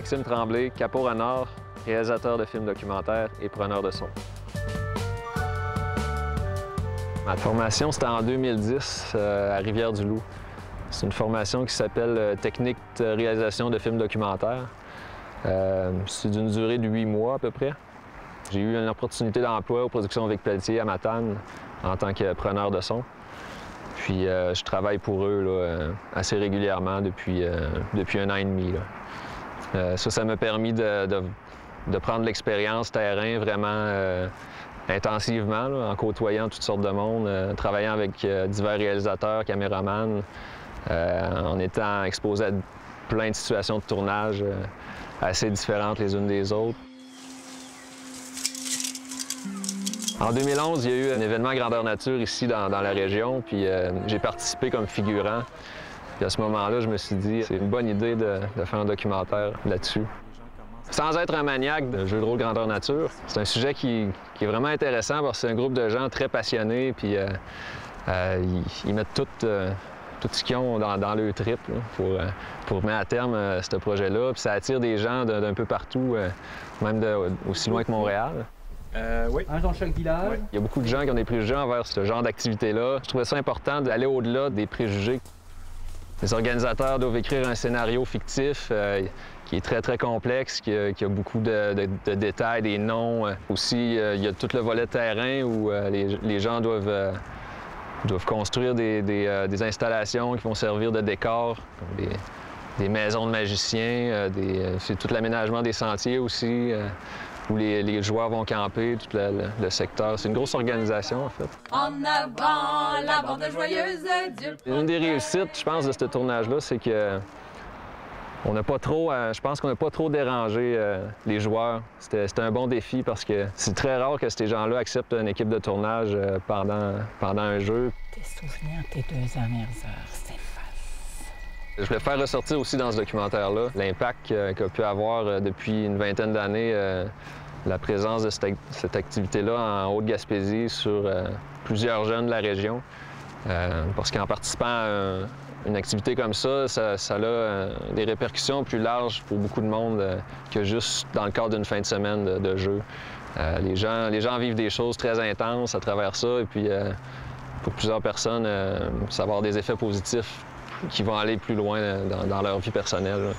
Maxime Tremblay, capot-renard, réalisateur de films documentaires et preneur de son. Ma formation, c'était en 2010 à Rivière-du-Loup. C'est une formation qui s'appelle Technique de réalisation de films documentaires. C'est d'une durée de 8 mois à peu près. J'ai eu une opportunité d'emploi aux Productions Vic-Pelletier à Matane en tant que preneur de son. Puis je travaille pour eux là, assez régulièrement depuis un an et demi. Là. Ça m'a permis de prendre l'expérience terrain vraiment intensivement, là, en côtoyant toutes sortes de monde, travaillant avec divers réalisateurs, caméramans, en étant exposé à plein de situations de tournage assez différentes les unes des autres. En 2011, il y a eu un événement grandeur nature ici dans la région, puis j'ai participé comme figurant. Puis à ce moment-là, je me suis dit, c'est une bonne idée de faire un documentaire là-dessus. Sans être un maniaque de jeux de rôle grandeur nature, c'est un sujet qui est vraiment intéressant parce que c'est un groupe de gens très passionnés, puis ils mettent tout ce qu'ils ont dans leur trip là, pour mettre à terme ce projet-là. Puis ça attire des gens d'un peu partout, même aussi loin que Montréal. Oui. Dans chaque village. Oui. Il y a beaucoup de gens qui ont des préjugés envers ce genre d'activité-là. Je trouvais ça important d'aller au-delà des préjugés. Les organisateurs doivent écrire un scénario fictif qui est très, très complexe, qui a beaucoup de détails, des noms. Aussi, il y a tout le volet terrain où les gens doivent construire des installations qui vont servir de décor, comme des maisons de magiciens, c'est tout l'aménagement des sentiers aussi, où les joueurs vont camper, tout le secteur. C'est une grosse organisation, en fait. En avant, la bande joyeuse Dieu. Une des réussites, je pense, de ce tournage-là, c'est que je pense qu'on n'a pas trop dérangé les joueurs. C'était un bon défi parce que c'est très rare que ces gens-là acceptent une équipe de tournage pendant un jeu. Tes souvenirs, tes 2 dernières heures s'effacent. Je voulais faire ressortir aussi dans ce documentaire-là l'impact qu'a pu avoir depuis une vingtaine d'années la présence de cette activité-là en Haute-Gaspésie sur plusieurs jeunes de la région. Parce qu'en participant à une activité comme ça a des répercussions plus larges pour beaucoup de monde que juste dans le cadre d'une fin de semaine de jeu. Les gens vivent des choses très intenses à travers ça et puis pour plusieurs personnes, ça va avoir des effets positifs qui vont aller plus loin dans leur vie personnelle.